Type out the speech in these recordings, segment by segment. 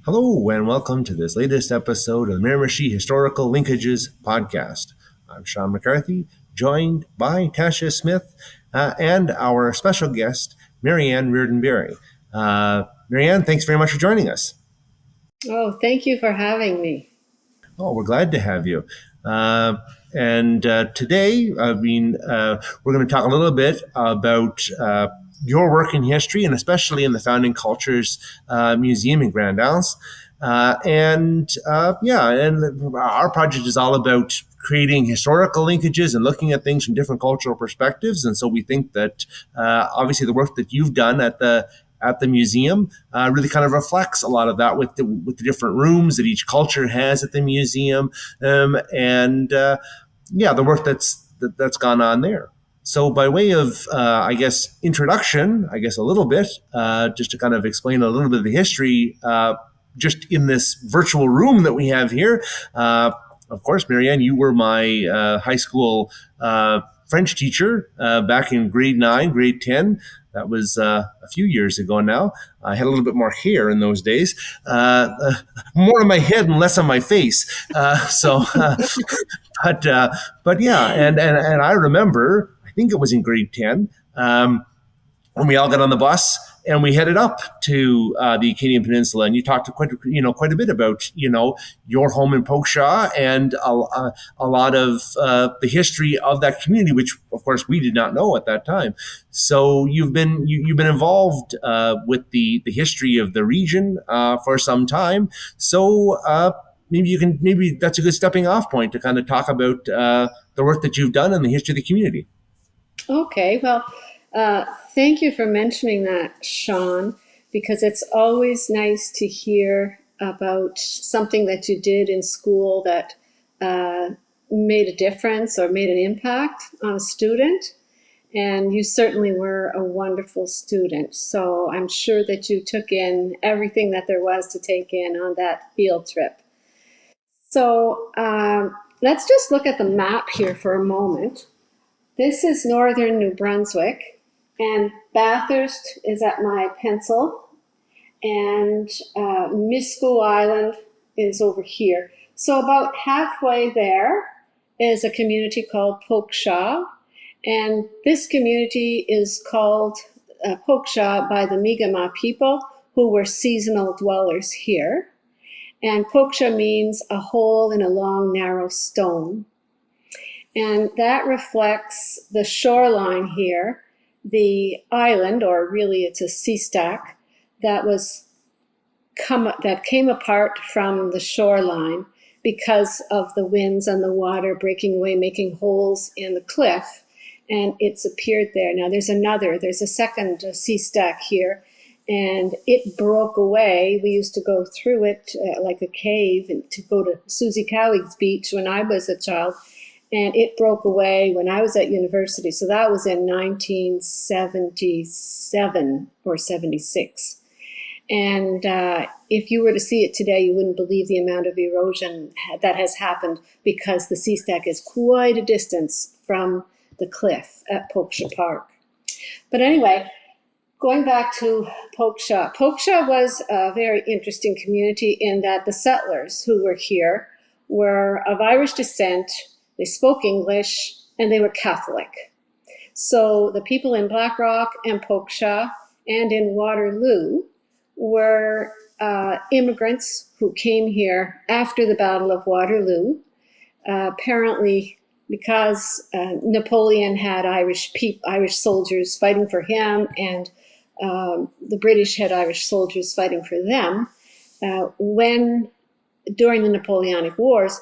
Hello, and welcome to this latest episode of the Miramichi Historical Linkages podcast. I'm Sean McCarthy, joined by Tasha Smith and our special guest, Marianne Riordon-Berry. Marianne, thanks very much for joining us. Oh, thank you for having me. Oh, we're glad to have you. And today, we're going to talk a little bit about your work in history, and especially in the Founding Cultures Museum in Grand Isle. And our project is all about creating historical linkages and looking at things from different cultural perspectives. And so we think that obviously the work that you've done at the museum really kind of reflects a lot of that with the different rooms that each culture has at the museum, the work that's gone on there. So by way of, introduction, a little bit, just to kind of explain a little bit of the history, just in this virtual room that we have here. Of course, Marianne, you were my high school French teacher back in grade 9, grade 10. That was a few years ago now. I had a little bit more hair in those days, more on my head and less on my face. But yeah, and I remember, I think it was in grade 10, when we all got on the bus and we headed up to the Acadian Peninsula, and you talked quite a bit about your home in Pokeshaw and a lot of the history of that community, which of course we did not know at that time. So you've been involved with the history of the region for some time. So maybe that's a good stepping off point to kind of talk about the work that you've done and the history of the community. Okay, well, thank you for mentioning that, Sean, because it's always nice to hear about something that you did in school that made a difference or made an impact on a student. And you certainly were a wonderful student. So I'm sure that you took in everything that there was to take in on that field trip. So let's just look at the map here for a moment. This is northern New Brunswick, and Bathurst is at my pencil, and Miscou Island is over here. So about halfway there is a community called Pokeshaw, and this community is called Pokeshaw by the Mi'kmaq people, who were seasonal dwellers here. And Pokeshaw means a hole in a long, narrow stone. And that reflects the shoreline here, the island, or really it's a sea stack, that came apart from the shoreline because of the winds and the water breaking away, making holes in the cliff, and it's appeared there. Now there's a second sea stack here, and it broke away. We used to go through it like a cave and to go to Susie Cowie's beach when I was a child. And it broke away when I was at university. So that was in 1977 or 76. And if you were to see it today, you wouldn't believe the amount of erosion that has happened because the sea stack is quite a distance from the cliff at Pokeshaw Park. But anyway, going back to Pokeshaw. Pokeshaw was a very interesting community in that the settlers who were here were of Irish descent. They spoke English, and they were Catholic. So the people in Blackrock and Pokeshaw and in Waterloo were immigrants who came here after the Battle of Waterloo, apparently because Napoleon had Irish soldiers fighting for him, and the British had Irish soldiers fighting for them. During the Napoleonic Wars,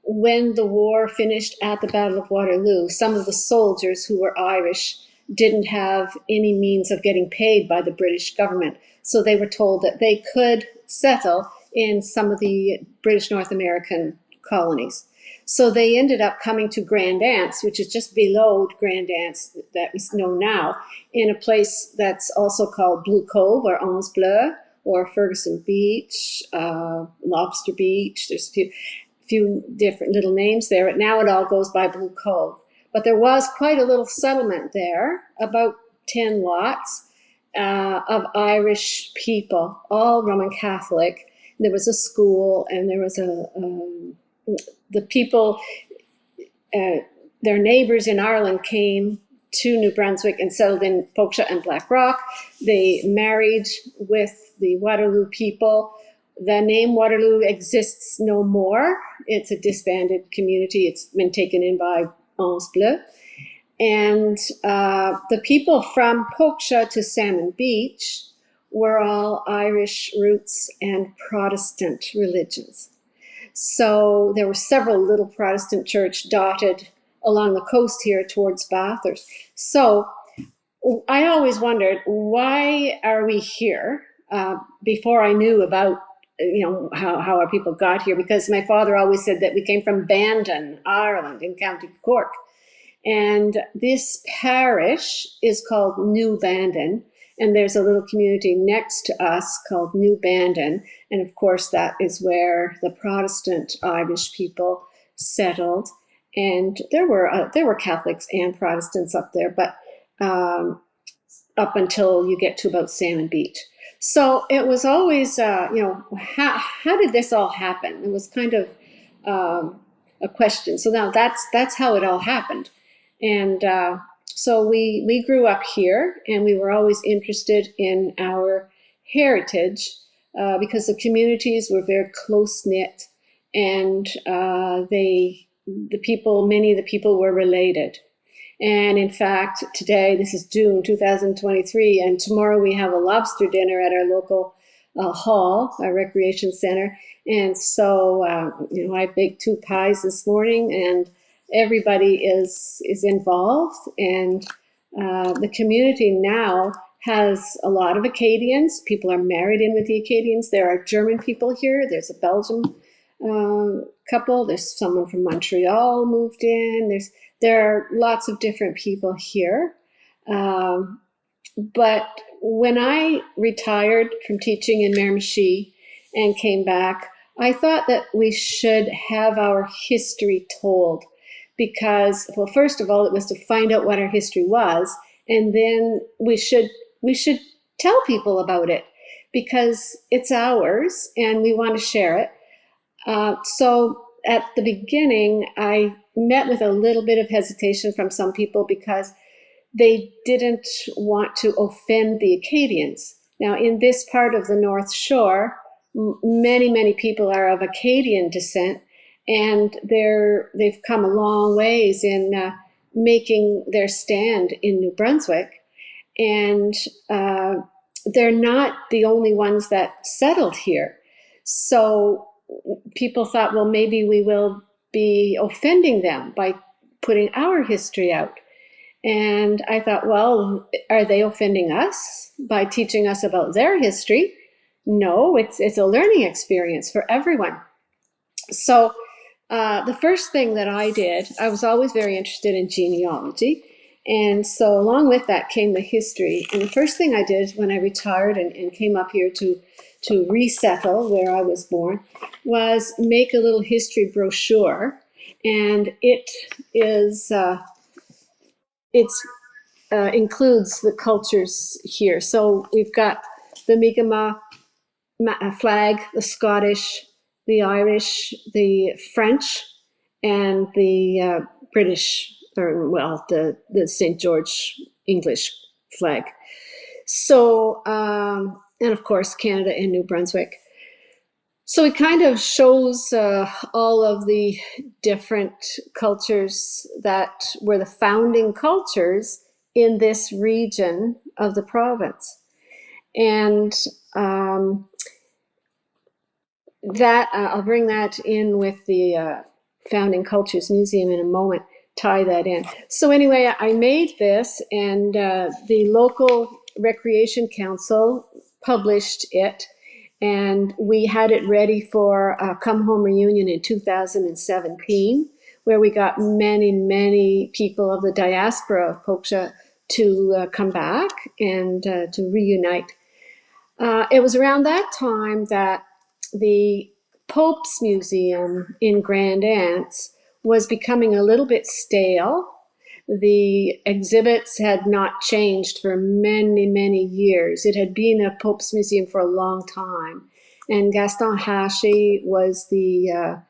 when the war finished at the Battle of Waterloo, some of the soldiers who were Irish didn't have any means of getting paid by the British government. So they were told that they could settle in some of the British North American colonies. So they ended up coming to Grand Anse, which is just below Grand Anse that we know now, in a place that's also called Blue Cove or Onze Bleu or Ferguson Beach, Lobster Beach. There's a few different little names there. But now it all goes by Blue Cove. But there was quite a little settlement there, about 10 lots of Irish people, all Roman Catholic. There was a school, and there was the people, their neighbors in Ireland came to New Brunswick and settled in Poksha and Black Rock. They married with the Waterloo people. The name Waterloo exists no more. It's a disbanded community. It's been taken in by Onze Bleu. And the people from Poksha to Salmon Beach were all Irish roots and Protestant religions. So there were several little Protestant churches dotted along the coast here towards Bathurst. So I always wondered, why are we here? Before I knew about how our people got here, because my father always said that we came from Bandon, Ireland, in County Cork. And this parish is called New Bandon, and there's a little community next to us called New Bandon. And of course, that is where the Protestant Irish people settled. And there were Catholics and Protestants up there, but up until you get to about Salmon Beach. So it was always, how did this all happen? It was kind of a question. So now that's how it all happened. And so we grew up here, and we were always interested in our heritage because the communities were very close knit, and many of the people were related. And in fact, today, this is June 2023, and tomorrow we have a lobster dinner at our local hall, our recreation center. And so, I baked 2 pies this morning, and everybody is involved. And the community now has a lot of Acadians. People are married in with the Acadians. There are German people here. There's a Belgian couple. There's someone from Montreal moved in. There are lots of different people here. But when I retired from teaching in Miramichi and came back, I thought that we should have our history told because, well, first of all, it was to find out what our history was, and then we should tell people about it because it's ours and we want to share it. So at the beginning, I met with a little bit of hesitation from some people because they didn't want to offend the Acadians. Now, in this part of the North Shore, many people are of Acadian descent, and they've come a long ways in making their stand in New Brunswick. And they're not the only ones that settled here. So people thought, well, maybe we will be offending them by putting our history out. And I thought, well, are they offending us by teaching us about their history? No, it's a learning experience for everyone. So the first thing that I did, I was always very interested in genealogy. And so along with that came the history. And the first thing I did when I retired and came up here to resettle where I was born was make a little history brochure. And it includes the cultures here. So we've got the Mi'kmaq flag, the Scottish, the Irish, the French, and the British, the St. George English flag. So, and of course, Canada and New Brunswick. So it kind of shows all of the different cultures that were the founding cultures in this region of the province. And that I'll bring that in with the Founding Cultures Museum in a moment, tie that in. So anyway, I made this, and the local recreation council published it, and we had it ready for a come home reunion in 2017, where we got many people of the diaspora of Poksha to come back and to reunite. It was around that time that the Pope's Museum in Grand Anse was becoming a little bit stale. The exhibits had not changed for many years. It had been a Pope's Museum for a long time. And Gaston Haché was the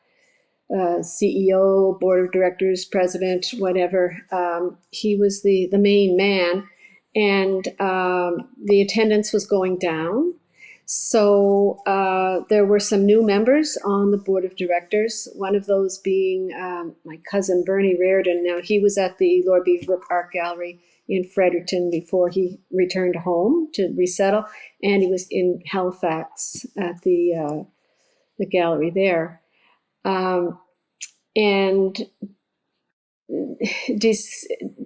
CEO, board of directors, president, whatever. He was the main man, and the attendance was going down. So there were some new members on the board of directors, one of those being my cousin Bernie Riordon. Now, he was at the Lord Beaverbrook Art Gallery in Fredericton before he returned home to resettle, and he was in Halifax at the gallery there. And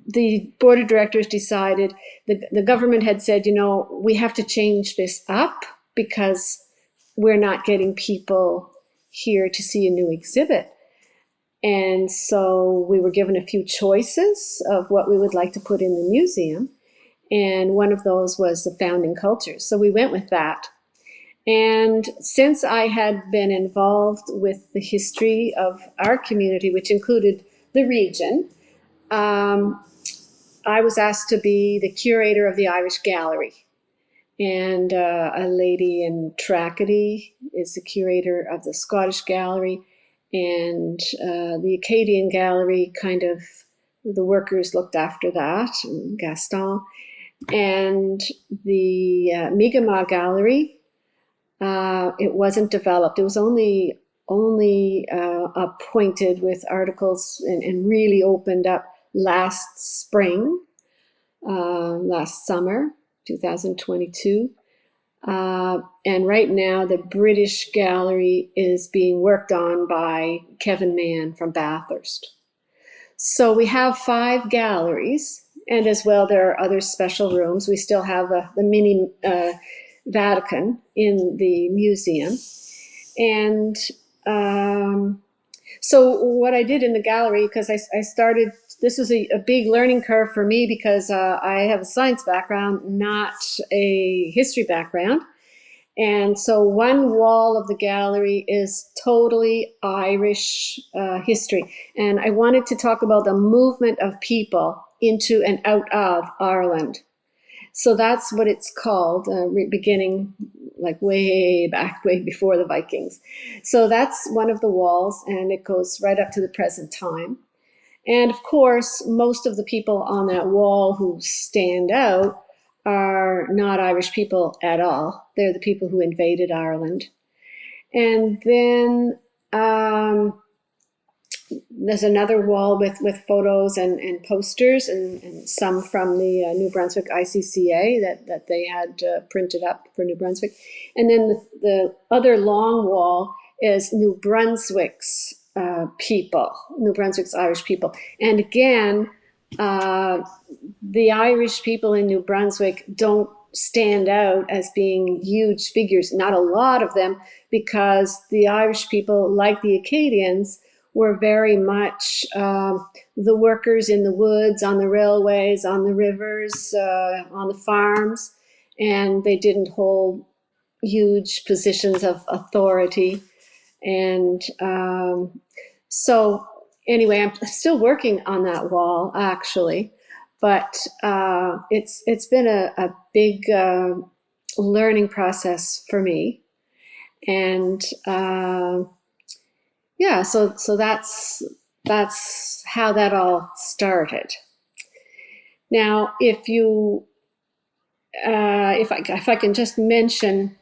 the board of directors decided, the government had said, we have to change this up because we're not getting people here to see a new exhibit. And so we were given a few choices of what we would like to put in the museum. And one of those was the founding cultures. So we went with that. And since I had been involved with the history of our community, which included the region, I was asked to be the curator of the Irish Gallery. And a lady in Tracadie is the curator of the Scottish Gallery. And the Acadian Gallery, kind of, the workers looked after that, Gaston. And the Mi'kmaq Gallery, it wasn't developed. It was only appointed with articles and really opened up last spring, last summer, 2022. And right now, the British Gallery is being worked on by Kevin Mann from Bathurst. So we have 5 galleries, and as well, there are other special rooms. We still have the mini Vatican in the museum. And so what I did in the gallery, because I started, this was a big learning curve for me because I have a science background, not a history background. And so one wall of the gallery is totally Irish history. And I wanted to talk about the movement of people into and out of Ireland. So that's what it's called, beginning like way back, way before the Vikings. So that's one of the walls, and it goes right up to the present time. And of course, most of the people on that wall who stand out are not Irish people at all. They're the people who invaded Ireland. And then there's another wall with photos and posters and some from the New Brunswick ICCA that they had printed up for New Brunswick. And then the other long wall is New Brunswick's people, New Brunswick's Irish people. And again, the Irish people in New Brunswick don't stand out as being huge figures, not a lot of them, because the Irish people, like the Acadians, were very much the workers in the woods, on the railways, on the rivers, on the farms, and they didn't hold huge positions of authority. And so anyway, I'm still working on that wall, actually, but it's been a big learning process for me. And yeah, so that's how that all started. Now, if I can just mention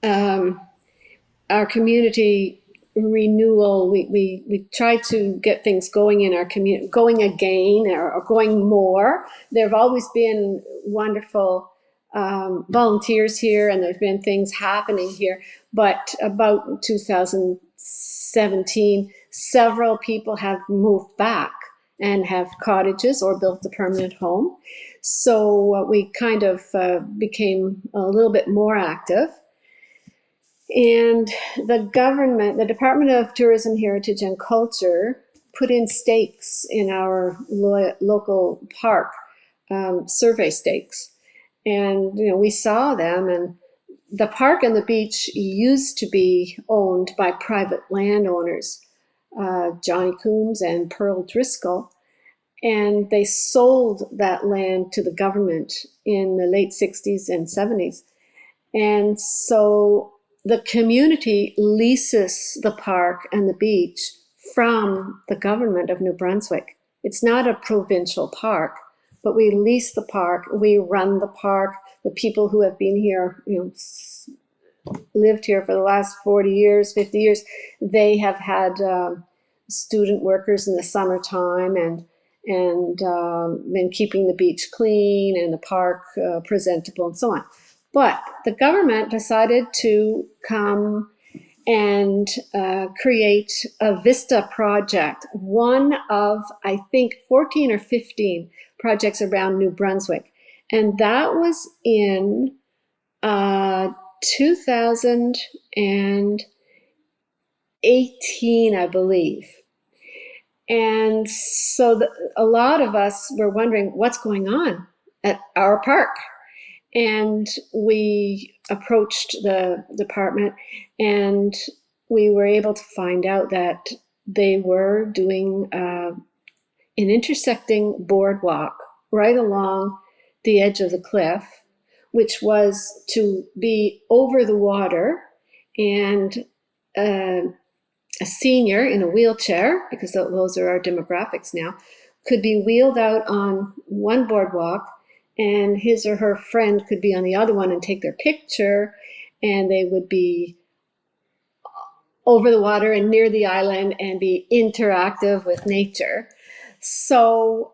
our community renewal, we try to get things going in our community, going again or going more. There have always been wonderful volunteers here, and there's been things happening here. But about 2017, several people have moved back and have cottages or built a permanent home. So we kind of became a little bit more active. And the government, the Department of Tourism, Heritage and Culture, put in stakes in our local park, survey stakes. And, we saw them, and the park and the beach used to be owned by private landowners, Johnny Coombs and Pearl Driscoll. And they sold that land to the government in the late 60s and 70s. And so the community leases the park and the beach from the government of New Brunswick. It's not a provincial park, but we lease the park, we run the park. The people who have been here, lived here for the last 40 years, 50 years, they have had student workers in the summertime and been keeping the beach clean and the park presentable and so on. But the government decided to come and create a Vista project, one of, I think, 14 or 15 projects around New Brunswick. And that was in 2018, I believe. And so a lot of us were wondering what's going on at our park. And we approached the department and we were able to find out that they were doing an intersecting boardwalk right along the edge of the cliff, which was to be over the water, and a senior in a wheelchair, because those are our demographics now, could be wheeled out on one boardwalk and his or her friend could be on the other one and take their picture, and they would be over the water and near the island and be interactive with nature. So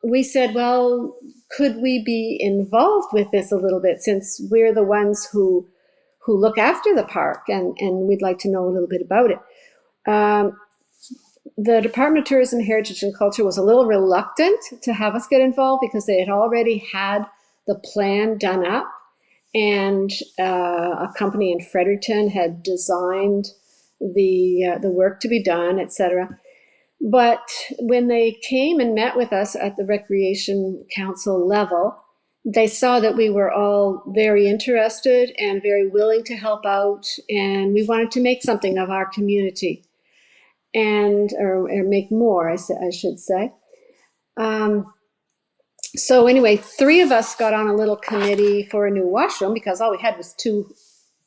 we said, well, could we be involved with this a little bit, since we're the ones who look after the park, and we'd like to know a little bit about it. The Department of Tourism, Heritage and Culture was a little reluctant to have us get involved because they had already had the plan done up, and a company in Fredericton had designed the work to be done, etc. But when they came and met with us at the Recreation Council level, they saw that we were all very interested and very willing to help out, and we wanted to make something of our community, and or make more, I should say. So anyway, 3 of us got on a little committee for a new washroom because all we had was 2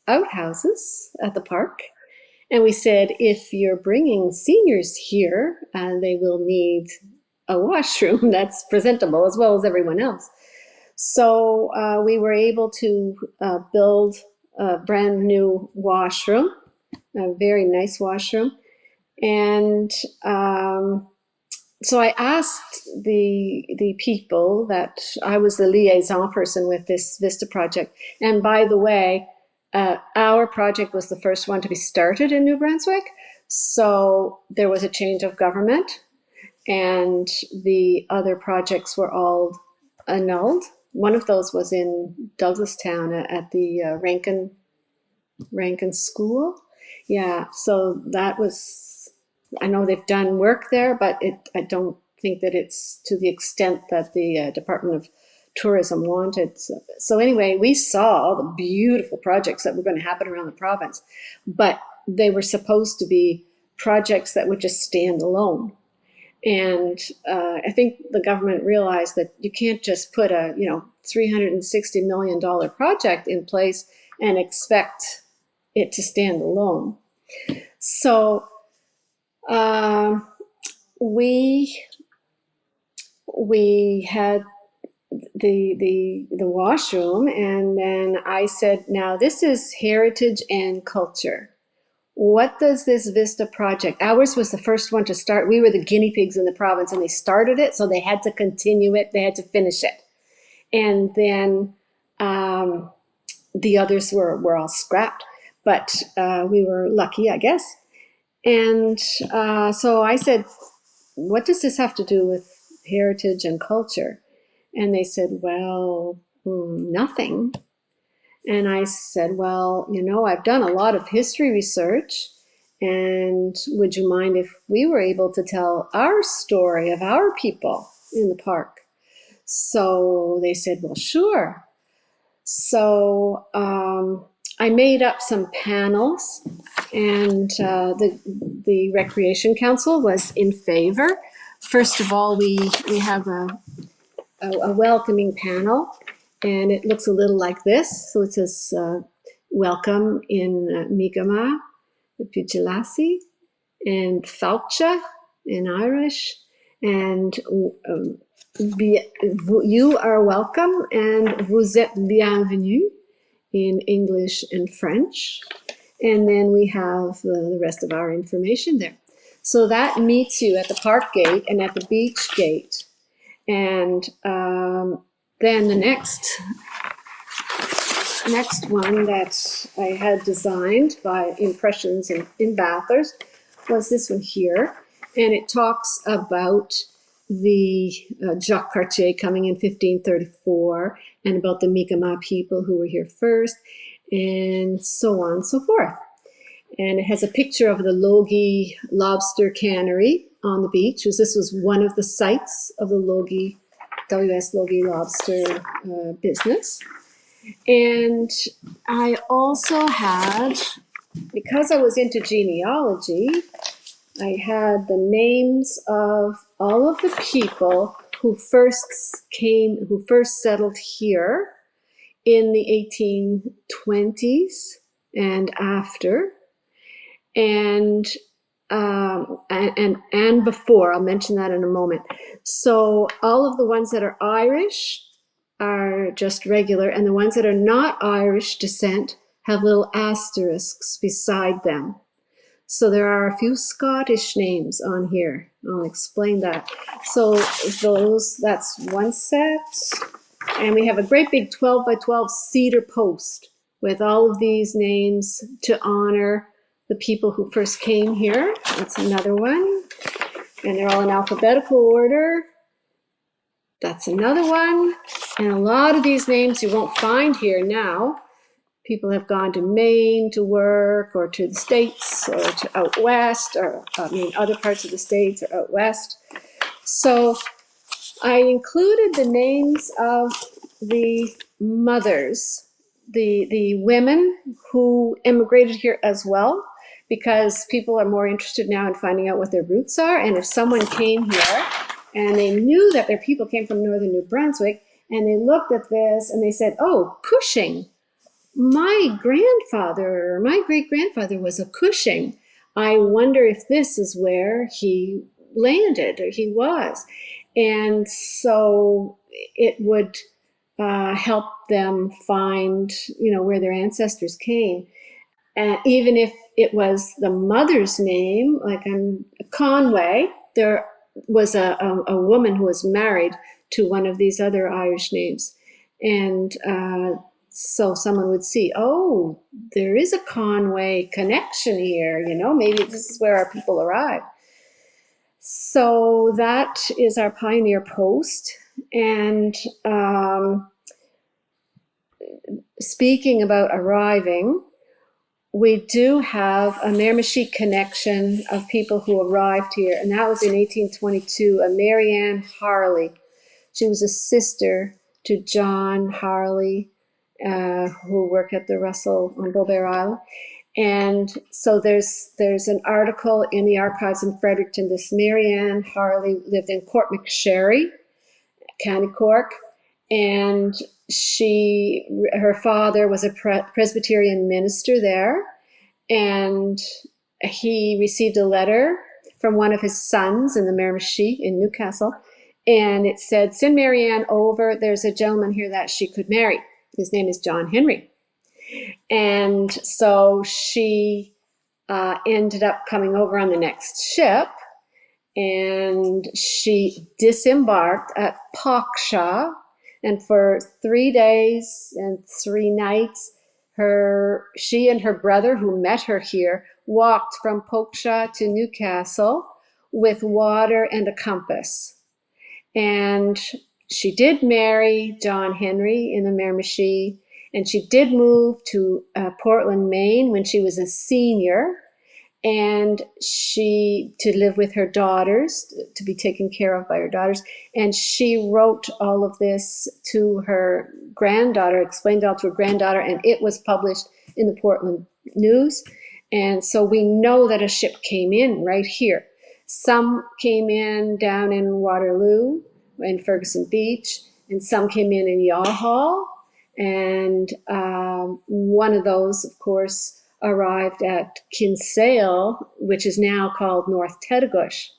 outhouses at the park. And we said, if you're bringing seniors here, they will need a washroom that's presentable as well as everyone else. So we were able to build a brand new washroom, a very nice washroom. And so I asked the people that I was the liaison person with this Vista project. And by the way, our project was the first one to be started in New Brunswick. So there was a change of government and the other projects were all annulled. One of those was in Douglastown at the Rankin School. Yeah, so that was, I know they've done work there, but I don't think that it's to the extent that the Department of Tourism wanted. So anyway, we saw all the beautiful projects that were going to happen around the province, but they were supposed to be projects that would just stand alone. And I think the government realized that you can't just put a $360 million project in place and expect it to stand alone. So we had the washroom, and then I said, now this is heritage and culture. What does this Vista project, ours was the first one to start. We were the guinea pigs in the province, and they started it, so they had to continue it, they had to finish it. And then the others were all scrapped, but we were lucky, I guess. And so I said, what does this have to do with heritage and culture? And they said, well, nothing. And I said, well, I've done a lot of history research, and would you mind if we were able to tell our story of our people in the park? So they said, well, sure. So I made up some panels, and the Recreation Council was in favor. First of all, we have a welcoming panel, and it looks a little like this. So it says, welcome in Mi'kmaq, Pugilasi, and Falcha in Irish, and you are welcome, and vous êtes bienvenue in English and French. And then we have the rest of our information there. So that meets you at the park gate and at the beach gate. And then the next one that I had designed by Impressions in Bathurst was this one here. And it talks about the Jacques Cartier coming in 1534 and about the Mi'kmaq people who were here first, and so on and so forth. And it has a picture of the Logie lobster cannery on the beach, because this was one of the sites of the Logie, W.S. Logie lobster business. And I also had, because I was into genealogy, I had the names of all of the people who first settled here in the 1820s and after, and before. I'll mention that in a moment. So all of the ones that are Irish are just regular, and the ones that are not Irish descent have little asterisks beside them. So there are a few Scottish names on here. I'll explain that. So that's one set. And we have a great big 12 by 12 cedar post with all of these names to honor the people who first came here. That's another one. And they're all in alphabetical order. That's another one. And a lot of these names you won't find here now. People have gone to Maine to work, or to the States, or to out west, or other parts of the States or out west. So I included the names of the mothers, the women who immigrated here as well, because people are more interested now in finding out what their roots are. And if someone came here and they knew that their people came from northern New Brunswick, and they looked at this and they said, oh, Cushing. My grandfather, or my great-grandfather was a Cushing. I wonder if this is where he landed, or he was. And so it would help them find, where their ancestors came. And even if it was the mother's name, like I'm Conway, there was a woman who was married to one of these other Irish names. And so someone would see, oh, there is a Conway connection here, maybe this is where our people arrived. So that is our pioneer post. And speaking about arriving, we do have a Miramichi connection of people who arrived here, and that was in 1822, a Mary Ann Harley. She was a sister to John Harley, who worked at the Russell on Beaubear Island. And so there's an article in the archives in Fredericton. This Mary Ann Harley lived in Court McSherry, County Cork, and her father was a Presbyterian minister there, and he received a letter from one of his sons in the Miramichi in Newcastle, and it said, send Mary Ann over, there's a gentleman here that she could marry. His name is John Henry. And so she ended up coming over on the next ship, and she disembarked at Pockshaw, and for 3 days and 3 nights, she and her brother, who met her here, walked from Pockshaw to Newcastle with water and a compass. And she did marry John Henry in the Miramichi, and she did move to Portland, Maine when she was a senior, and to live with her daughters, to be taken care of by her daughters. And she wrote all of this to her granddaughter, explained it all to her granddaughter, and it was published in the Portland News. And so we know that a ship came in right here. Some came in down in Waterloo, in Ferguson Beach, and some came in Youghal, And one of those, of course, arrived at Kinsale, which is now called North Tettagush.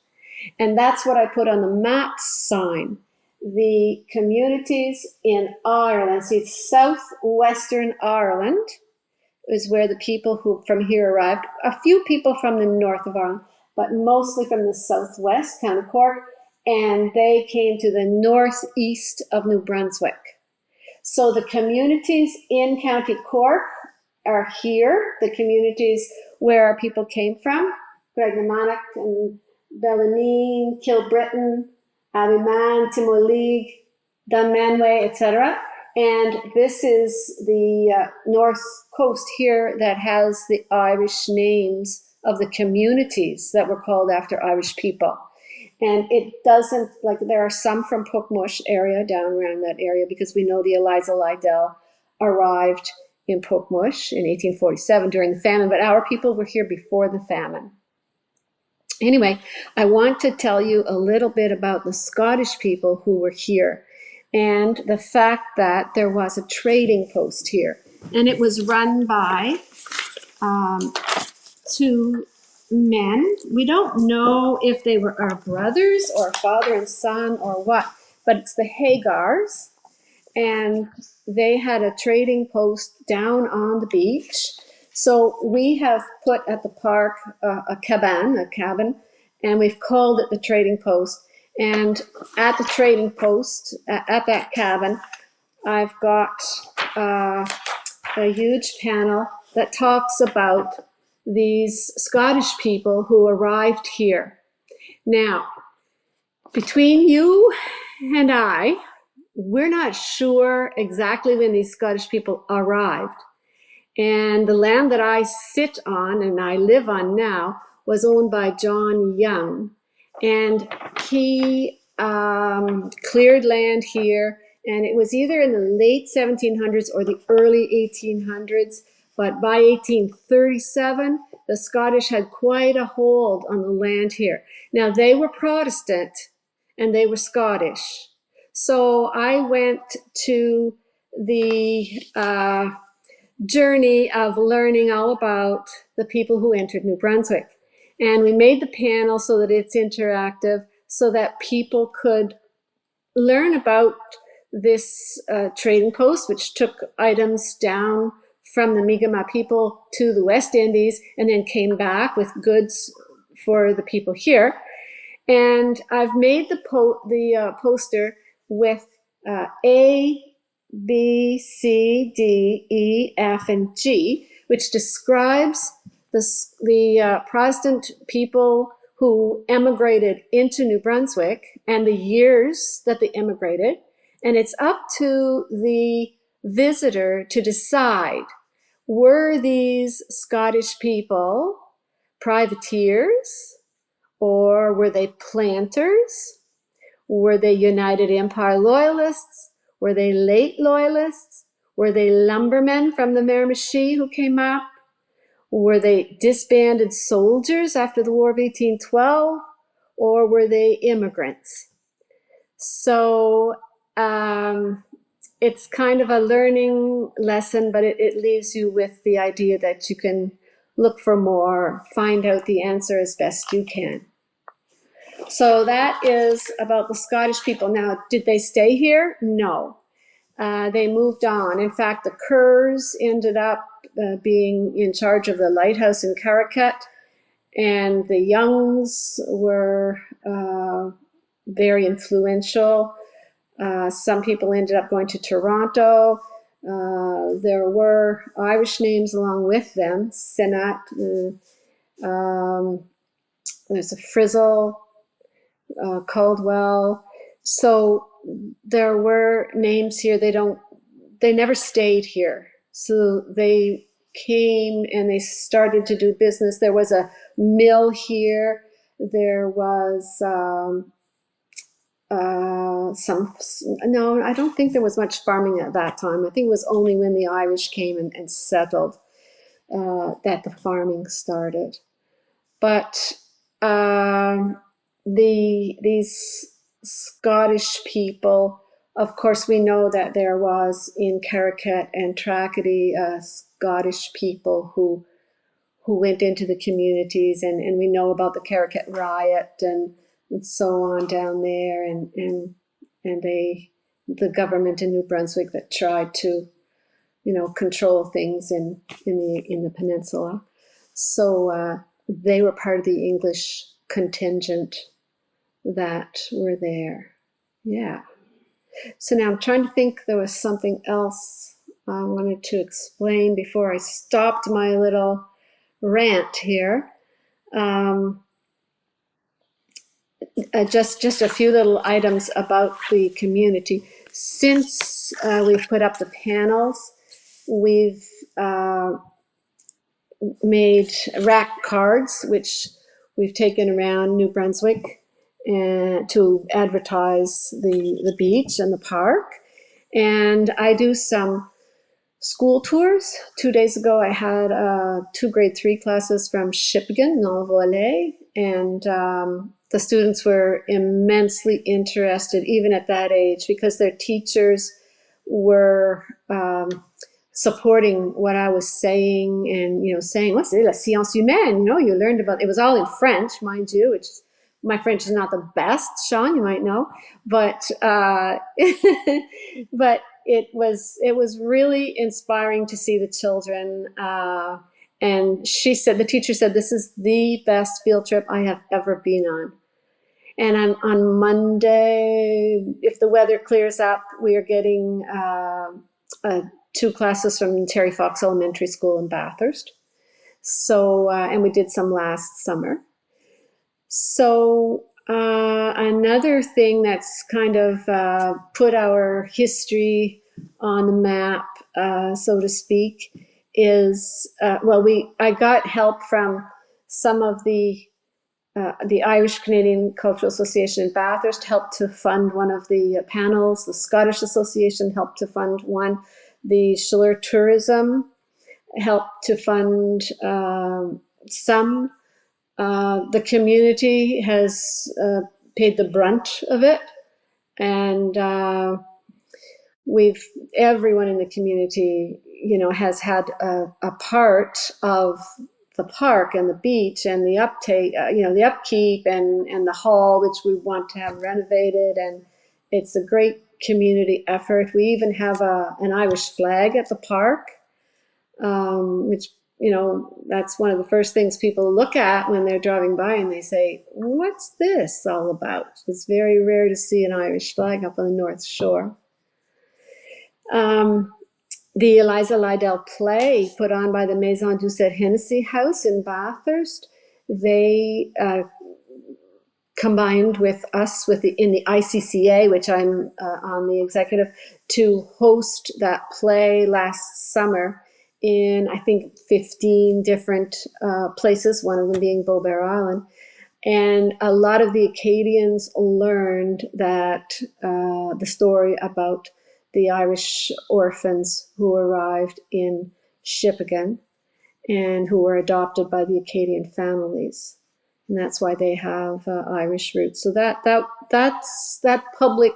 And that's what I put on the map sign. The communities in Ireland, see, it's southwestern Ireland is where the people who from here arrived. A few people from the north of Ireland, but mostly from the southwest, County Cork, and they came to the northeast of New Brunswick. So the communities in County Cork are here, the communities where our people came from, Graignamanagh and Bellineen, Kilbrittain, Aviman, Timoleague, Dunmanway, etc. And this is the north coast here that has the Irish names of the communities that were called after Irish people. And it doesn't, like, there are some from Puckmush area, down around that area, because we know the Eliza Lydell arrived in Puckmush in 1847 during the famine, but our people were here before the famine. Anyway, I want to tell you a little bit about the Scottish people who were here and the fact that there was a trading post here. And it was run by two men. We don't know if they were our brothers or father and son or what, but it's the Hagars. And they had a trading post down on the beach. So we have put at the park a cabin, and we've called it the trading post. And at the trading post, at that cabin, I've got a huge panel that talks about these Scottish people who arrived here. Now, between you and I, we're not sure exactly when these Scottish people arrived. And the land that I sit on and I live on now was owned by John Young. And he cleared land here, and it was either in the late 1700s or the early 1800s. But by 1837, the Scottish had quite a hold on the land here. Now, they were Protestant and they were Scottish. So I went to the journey of learning all about the people who entered New Brunswick. And we made the panel so that it's interactive, so that people could learn about this trading post, which took items down from the Mi'kmaq people to the West Indies and then came back with goods for the people here. And I've made the poster with A, B, C, D, E, F, and G, which describes the Protestant people who emigrated into New Brunswick and the years that they emigrated. And it's up to the visitor to decide, were these Scottish people privateers, or were they planters? Were they United Empire Loyalists? Were they late Loyalists? Were they lumbermen from the Miramichi who came up? Were they disbanded soldiers after the War of 1812? Or were they immigrants? So it's kind of a learning lesson, but it leaves you with the idea that you can look for more, find out the answer as best you can. So that is about the Scottish people. Now, did they stay here? No. They moved on. In fact, the Kerrs ended up being in charge of the lighthouse in Caracat, and the Youngs were very influential. Some people ended up going to Toronto. There were Irish names along with them. Senat, there's a Frizzle, Caldwell. So there were names here. They never stayed here. So they came and they started to do business. There was a mill here. There was no, I don't think there was much farming at that time. I think it was only when the Irish came and settled that the farming started. But these Scottish people of course, we know that there was in Caracat and Tracadie Scottish people who went into the communities, and we know about the Caracat riot and so on down there, and the government in New Brunswick that tried to, control things in the peninsula. So they were part of the English contingent that were there. Yeah. So now I'm trying to think, there was something else I wanted to explain before I stopped my little rant here. Just a few little items about the community. Since we've put up the panels, we've made rack cards, which we've taken around New Brunswick to advertise the beach and the park. And I do some school tours. 2 days ago, I had 2 grade 3 classes from Shippigan, Nonvolet, and the students were immensely interested, even at that age, because their teachers were supporting what I was saying, and saying, "What's la science humaine?" You learned about it. Was all in French, mind you, which my French is not the best, Sean, you might know, but but it was really inspiring to see the children. And the teacher said, "This is the best field trip I have ever been on." And on Monday, if the weather clears up, we are getting 2 classes from Terry Fox Elementary School in Bathurst. So, and we did some last summer. So another thing that's kind of put our history on the map, so to speak, is I got help from some of the Irish Canadian Cultural Association in Bathurst helped to fund one of the panels. The Scottish Association helped to fund one. The Schiller Tourism helped to fund some. The community has paid the brunt of it, and everyone in the community, has had a part of the park and the beach and the uptake, the upkeep and the hall, which we want to have renovated, and it's a great community effort. We even have an Irish flag at the park, which that's one of the first things people look at when they're driving by, and they say, "What's this all about?" It's very rare to see an Irish flag up on the North Shore. The Eliza Lydell play put on by the Maison Doucette Hennessy House in Bathurst, they combined with us in the ICCA, which I'm on the executive, to host that play last summer in, I think, 15 different places, one of them being Beaubear Island. And a lot of the Acadians learned that the story about the Irish orphans who arrived in Shippigan and who were adopted by the Acadian families. And that's why they have Irish roots. So that public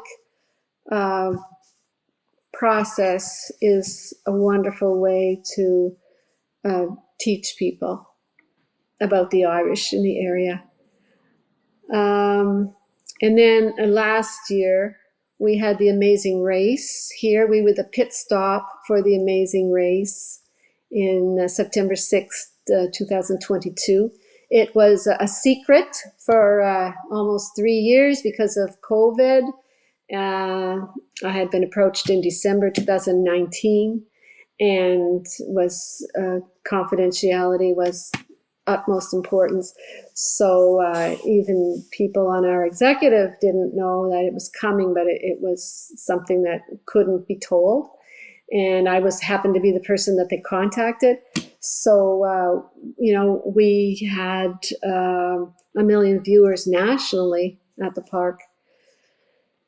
process is a wonderful way to teach people about the Irish in the area. And then last year, we had the Amazing Race here. We were the pit stop for the Amazing Race in September 6th, 2022. It was a secret for almost 3 years because of COVID. I had been approached in December 2019, and confidentiality was utmost importance. So even people on our executive didn't know that it was coming, but it was something that couldn't be told. And I happened to be the person that they contacted. So, we had 1 million viewers nationally at the park.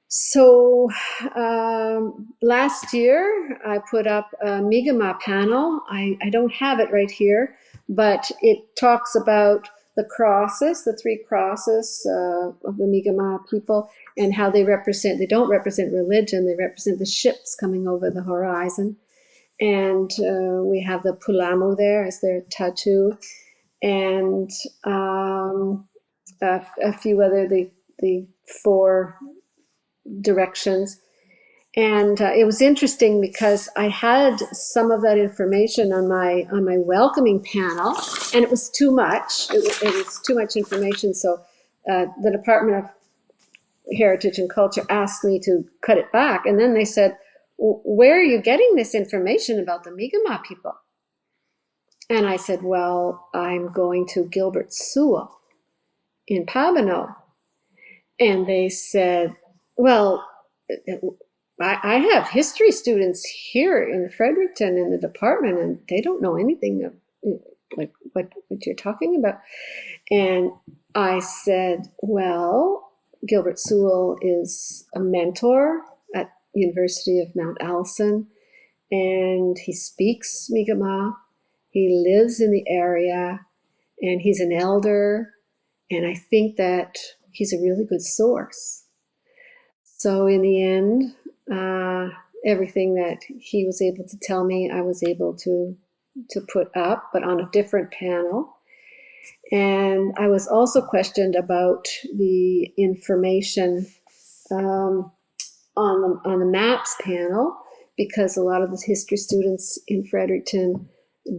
So last year, I put up a Mi'kmaq panel. I don't have it right here, but it talks about the crosses, the three crosses of the Mi'kmaq people, and how they represent, they don't represent religion, they represent the ships coming over the horizon. And we have the Pulamu there as their tattoo, and a few other, the four directions. And it was interesting because I had some of that information on my welcoming panel, and it was too much. It was too much information. So the Department of Heritage and Culture asked me to cut it back, and then they said, "Where are you getting this information about the Mi'kmaq people?" And I said, "Well, I'm going to Gilbert Sewell in Pabineau." And they said, "Well, I have history students here in Fredericton in the department, and they don't know anything of like what you're talking about." And I said, "Well, Gilbert Sewell is a mentor at University of Mount Allison, and he speaks Mi'kmaq. He lives in the area, and he's an elder, and I think that he's a really good source." So in the end, everything that he was able to tell me, I was able to put up, but on a different panel. And I was also questioned about the information on the maps panel, because a lot of the history students in Fredericton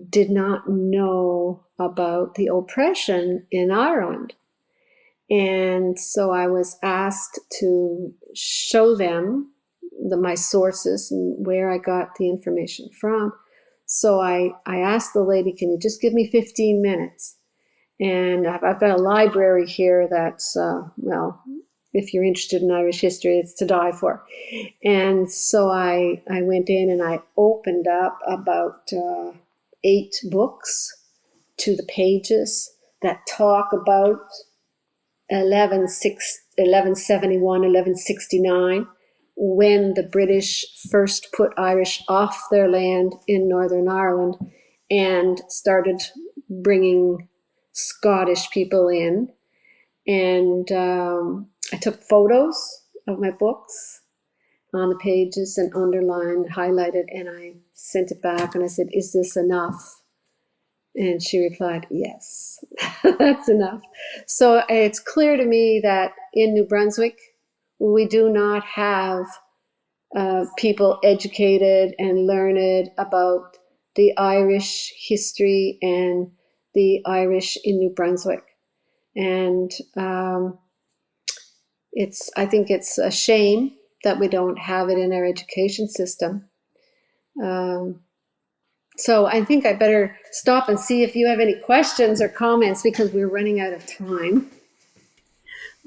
did not know about the oppression in Ireland. And so I was asked to show them my sources and where I got the information from. So I asked the lady, "Can you just give me 15 minutes? And I've got a library here that's, well, if you're interested in Irish history, it's to die for." And so I went in and I opened up about 8 books to the pages that talk about 1171, 1169, when the British first put Irish off their land in Northern Ireland and started bringing Scottish people in. And I took photos of my books on the pages and underlined, highlighted, and I sent it back and I said, "Is this enough?" And she replied, "Yes, that's enough." So it's clear to me that in New Brunswick, we do not have people educated and learned about the Irish history and the Irish in New Brunswick. And I think it's a shame that we don't have it in our education system. So I think I better stop and see if you have any questions or comments, because we're running out of time.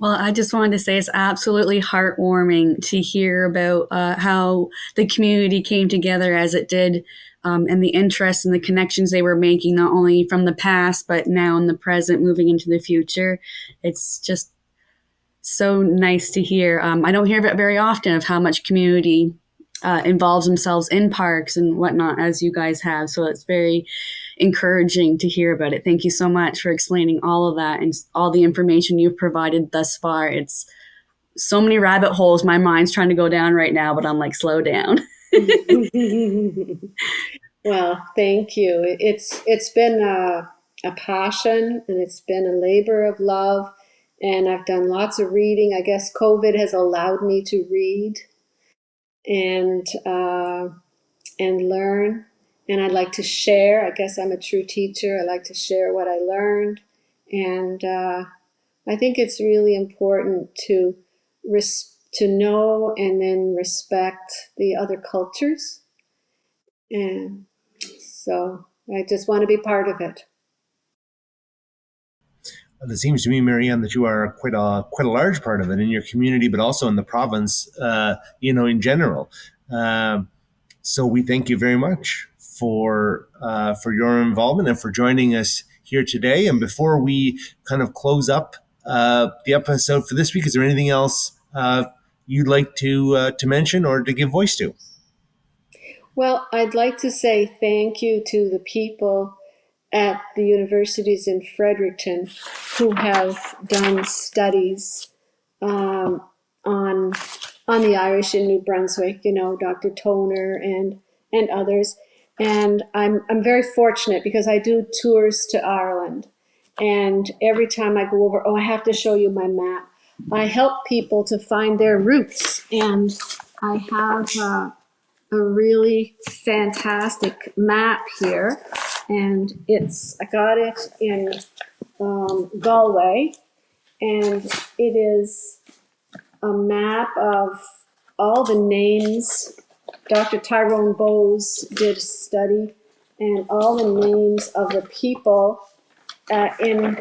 Well, I just wanted to say it's absolutely heartwarming to hear about how the community came together as it did, and the interest and the connections they were making, not only from the past, but now in the present, moving into the future. It's just so nice to hear. I don't hear it very often of how much community involves themselves in parks and whatnot, as you guys have. So it's very encouraging to hear about it. Thank you so much for explaining all of that and all the information you've provided thus far. It's so many rabbit holes my mind's trying to go down right now, but I'm like, slow down. Well, thank you. It's been a passion, and it's been a labor of love, and I've done lots of reading. I guess COVID has allowed me to read and learn, and I'd like to share. I guess I'm a true teacher. I like to share what I learned, and I think it's really important to know and then respect the other cultures, and so I just want to be part of it. It seems to me, Marianne, that you are quite a large part of it in your community, but also in the province, in general. So we thank you very much for your involvement and for joining us here today. And before we kind of close up the episode for this week, is there anything else you'd like to mention or to give voice to? Well, I'd like to say thank you to the people at the universities in Fredericton who have done studies on the Irish in New Brunswick. Dr. Toner and others. And I'm very fortunate because I do tours to Ireland. And every time I go over, I have to show you my map. I help people to find their roots. And I have a really fantastic map here. And I got it in Galway. And it is a map of all the names. Dr. Tyrone Bowes did a study, and all the names of the people in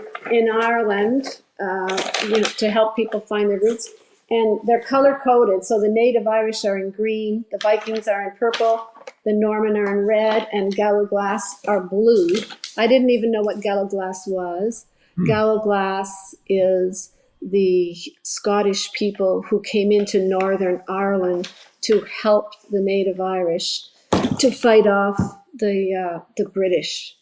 Ireland, to help people find their roots. And they're color coded. So the native Irish are in green, the Vikings are in purple, the Norman are in red, and Galloglass are blue. I didn't even know what Galloglass was. Galloglass is the Scottish people who came into Northern Ireland to help the native Irish to fight off the British.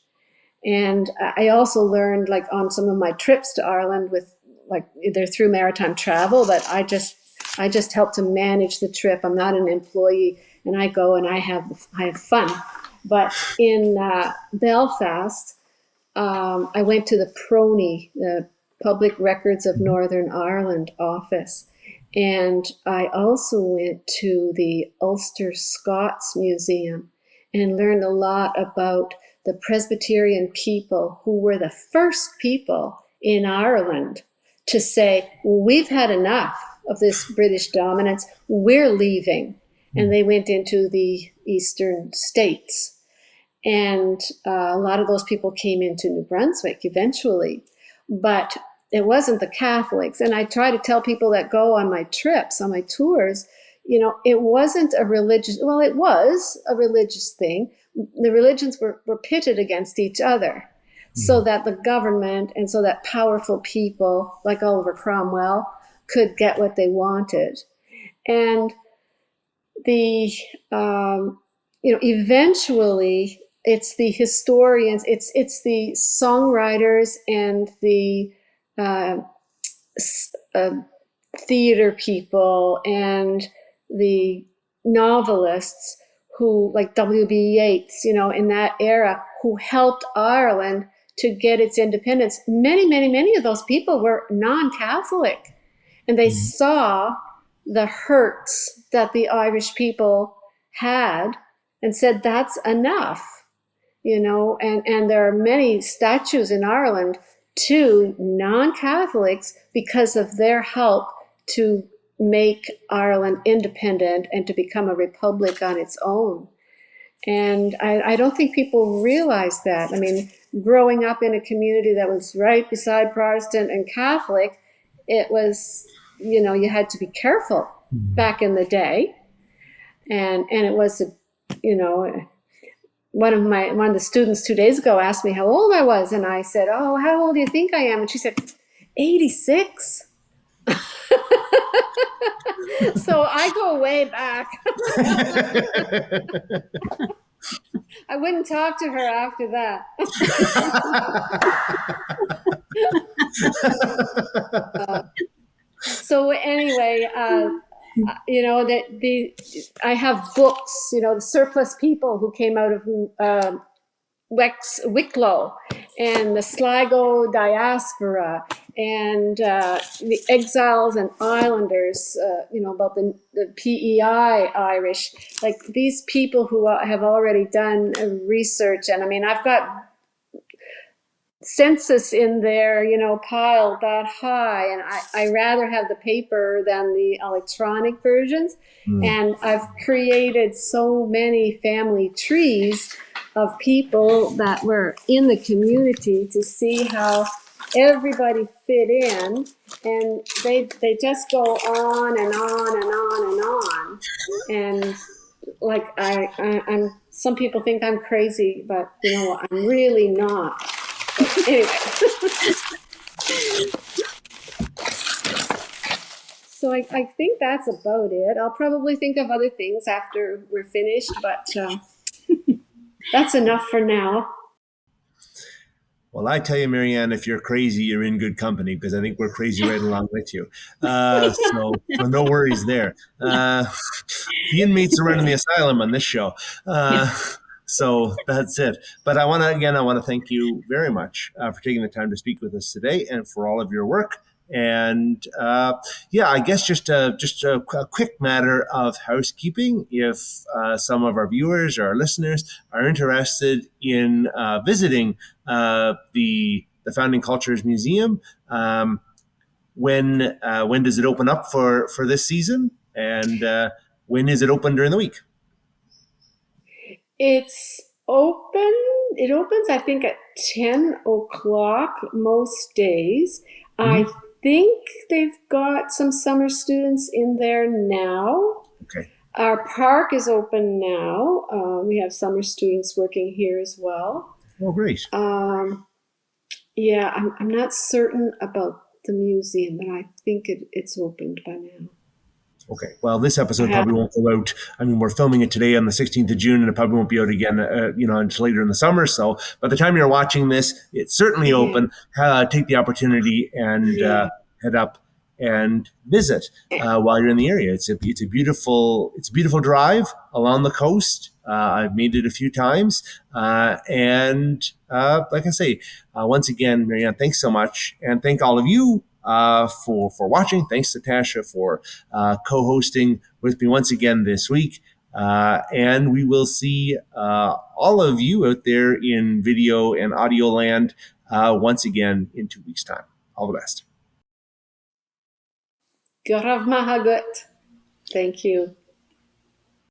And I also learned, like, on some of my trips to Ireland, with like either through maritime travel, but I just help to manage the trip. I'm not an employee, and I go and I have fun. But in Belfast, I went to the PRONI, the Public Records of Northern Ireland office. And I also went to the Ulster Scots Museum and learned a lot about the Presbyterian people who were the first people in Ireland to say, we've had enough of this British dominance, we're leaving. And they went into the eastern states. And a lot of those people came into New Brunswick eventually, but it wasn't the Catholics. And I try to tell people that go on my trips, on my tours, it wasn't a religious, well, it was a religious thing. The religions were pitted against each other so that the government and so that powerful people like Oliver Cromwell could get what they wanted. And eventually it's the historians, it's the songwriters and the theater people and the novelists who, like W.B. Yeats, in that era, who helped Ireland to get its independence. Many, many, many of those people were non-Catholic, and they saw the hurts that the Irish people had and said, that's enough, and there are many statues in Ireland to non-Catholics because of their help to make Ireland independent and to become a republic on its own. And I don't think people realize that. I mean, growing up in a community that was right beside Protestant and Catholic, it was, you had to be careful back in the day. And it was, one of the students 2 days ago asked me how old I was. And I said, oh, how old do you think I am? And she said, 86. So I go way back. I wouldn't talk to her after that. So anyway, I have books, the surplus people who came out of Wicklow and the Sligo diaspora and the exiles and islanders, about the PEI Irish, like these people who have already done research. And I mean, I've got census in there, piled that high, and I rather have the paper than the electronic versions. And I've created so many family trees of people that were in the community to see how everybody fit in, and they just go on and on and on and on. And like I'm some people think I'm crazy, but I'm really not. Anyway. So I think that's about it. I'll probably think of other things after we're finished, but that's enough for now. Well, I tell you, Marianne, if you're crazy, you're in good company because I think we're crazy right along with you. So no worries there. The inmates are running the asylum on this show. Uh, so that's it. But I want to thank you very much for taking the time to speak with us today and for all of your work. And yeah, I guess just a quick matter of housekeeping. If some of our viewers or our listeners are interested in visiting the Founding Cultures Museum, when does it open up for this season? And when is it open during the week? It's open. It opens, I think, at 10 o'clock most days. I Mhm. think they've got some summer students in there now. Okay. Our park is open now. We have summer students working here as well. Oh, great. Yeah, I'm not certain about the museum, but I think it's opened by now. Okay. Well, this I episode have, probably won't go out. I mean, we're filming it today on the 16th of June, and it probably won't be out again, until later in the summer. So by the time you're watching this, it's certainly yeah, open. Take the opportunity and yeah. head up and visit while you're in the area. It's a beautiful drive along the coast. I've made it a few times, and like I say, once again, Marianne, thanks so much, and thank all of you for watching. Thanks to Tasha for co-hosting with me once again this week. And we will see all of you out there in video and audio land once again in 2 weeks' time. All the best. Garav Mahagut. Thank you.